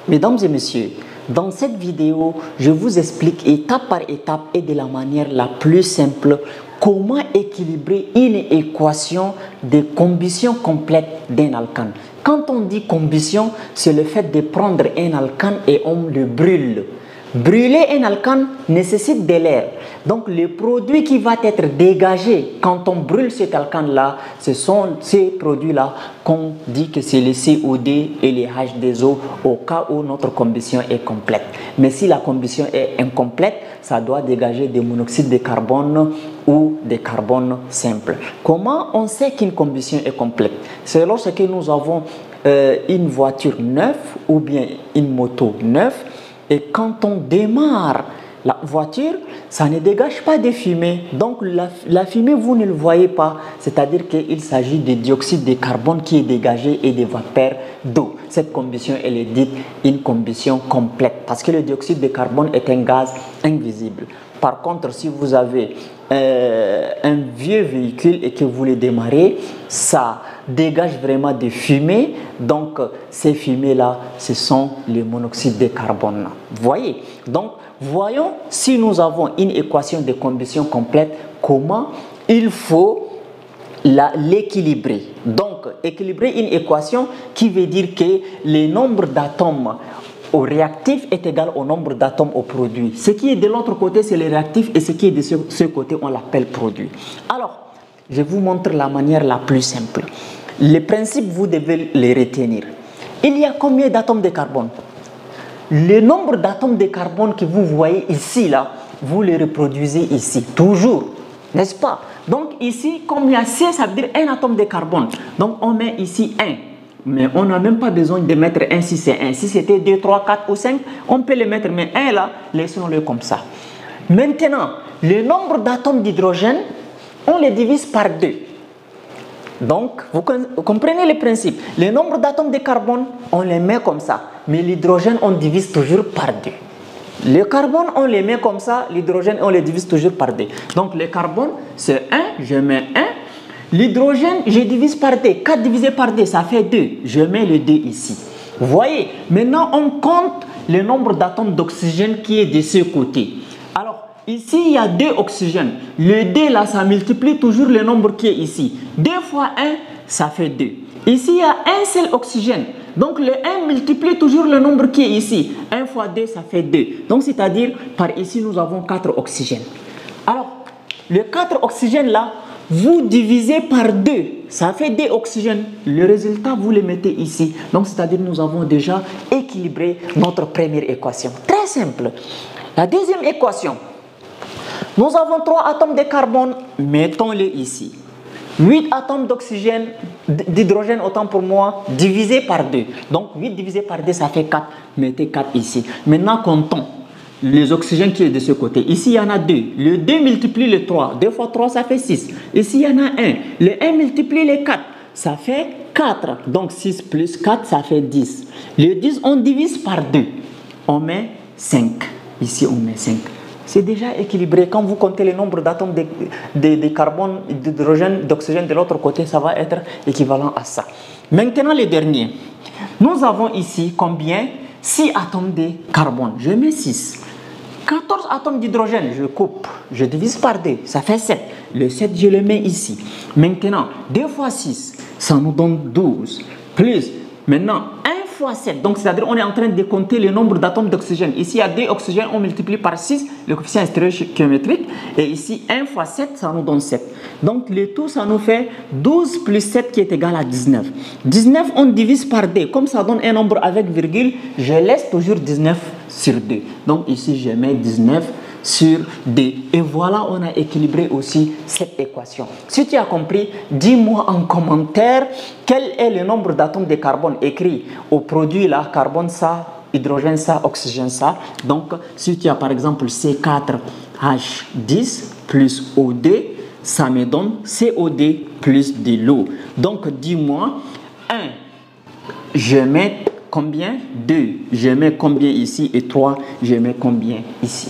Mesdames et messieurs, dans cette vidéo, je vous explique étape par étape et de la manière la plus simple comment équilibrer une équation de combustion complète d'un alcane. Quand on dit combustion, c'est le fait de prendre un alcane et on le brûle. Brûler un alcane nécessite de l'air. Donc, le produit qui va être dégagé quand on brûle cet alcane-là, ce sont ces produits-là qu'on dit que c'est le COD et les H2O au cas où notre combustion est complète. Mais si la combustion est incomplète, ça doit dégager des monoxydes de carbone ou des carbones simples. Comment on sait qu'une combustion est complète? C'est lorsque nous avons une voiture neuve ou bien une moto neuve. Et quand on démarre la voiture, ça ne dégage pas de fumée. Donc la fumée, vous ne le voyez pas. C'est-à-dire qu'il s'agit de dioxyde de carbone qui est dégagé et de vapeur d'eau. Cette combustion, elle est dite une combustion complète parce que le dioxyde de carbone est un gaz invisible. Par contre, si vous avez un vieux véhicule et que vous le démarrez, ça dégage vraiment des fumées. Donc, ces fumées-là, ce sont les monoxydes de carbone. Vous voyez? Donc, voyons si nous avons une équation de combustion complète, comment il faut l'équilibrer. Donc, équilibrer une équation qui veut dire que le nombre d'atomes au réactif est égal au nombre d'atomes au produit. Ce qui est de l'autre côté, c'est le réactif et ce qui est de ce côté, on l'appelle produit. Alors, je vous montre la manière la plus simple. Les principes, vous devez les retenir. Il y a combien d'atomes de carbone? Le nombre d'atomes de carbone que vous voyez ici, là, vous les reproduisez ici, toujours, n'est-ce pas? Donc ici, comme il y a C, ça veut dire un atome de carbone. Donc on met ici 1. Mais on n'a même pas besoin de mettre 1 si c'est 1. Si c'était 2, 3, 4 ou 5, on peut le mettre. Mais 1 là, laissons-le comme ça. Maintenant, le nombre d'atomes d'hydrogène, on les divise par 2. Donc, vous comprenez le principe. Le nombre d'atomes de carbone, on les met comme ça. Mais l'hydrogène, on divise toujours par 2. Le carbone, on les met comme ça. L'hydrogène, on les divise toujours par 2. Donc, le carbone, c'est 1. Je mets 1. L'hydrogène, je divise par 2. 4 divisé par 2, ça fait 2. Je mets le 2 ici. Vous voyez? Maintenant, on compte le nombre d'atomes d'oxygène qui est de ce côté. Alors, ici, il y a 2 oxygènes. Le 2, là, ça multiplie toujours le nombre qui est ici. 2 fois 1, ça fait 2. Ici, il y a un seul oxygène. Donc, le 1 multiplie toujours le nombre qui est ici. 1 fois 2, ça fait 2. Donc, c'est-à-dire, par ici, nous avons 4 oxygènes. Alors, les 4 oxygènes, là, vous divisez par 2, ça fait 2 oxygènes. Le résultat, vous le mettez ici. Donc, c'est-à-dire nous avons déjà équilibré notre première équation. Très simple. La deuxième équation, nous avons 3 atomes de carbone, mettons-les ici. 8 atomes d'oxygène, d'hydrogène, autant pour moi, divisé par 2. Donc, 8 divisé par 2, ça fait 4. Mettez 4 ici. Maintenant, comptons les oxygènes qui est de ce côté. Ici, il y en a 2. Le 2 multiplie le 3. 2 fois 3, ça fait 6. Ici, il y en a 1. Le 1 multiplie le 4. Ça fait 4. Donc, 6 plus 4, ça fait 10. Le 10, on divise par 2. On met 5. Ici, on met 5. C'est déjà équilibré. Quand vous comptez le nombre d'atomes de carbone, d'hydrogène, d'oxygène de l'autre côté, ça va être équivalent à ça. Maintenant, le dernier. Nous avons ici combien? 6 atomes de carbone. Je mets 6. 14 atomes d'hydrogène, je coupe, je divise par 2, ça fait 7. Le 7, je le mets ici. Maintenant, 2 fois 6, ça nous donne 12. Plus, maintenant, 1 fois 7. Donc, c'est-à-dire on est en train de compter le nombre d'atomes d'oxygène. Ici, il y a 2 oxygènes, on multiplie par 6, le coefficient stéréochimétrique. Et ici, 1 fois 7, ça nous donne 7. Donc, le tout, ça nous fait 12 plus 7 qui est égal à 19. 19, on divise par 2. Comme ça donne un nombre avec virgule, je laisse toujours 19 sur 2. Donc, ici, je mets 19 sur 2. Et voilà, on a équilibré aussi cette équation. Si tu as compris, dis-moi en commentaire quel est le nombre d'atomes de carbone écrit au produit là, carbone ça, hydrogène ça, oxygène ça. Donc, si tu as par exemple C4H10 plus O2, ça me donne COD plus de l'eau. Donc, dis-moi, 1, je mets combien? 2, je mets combien ici? Et 3, je mets combien ici?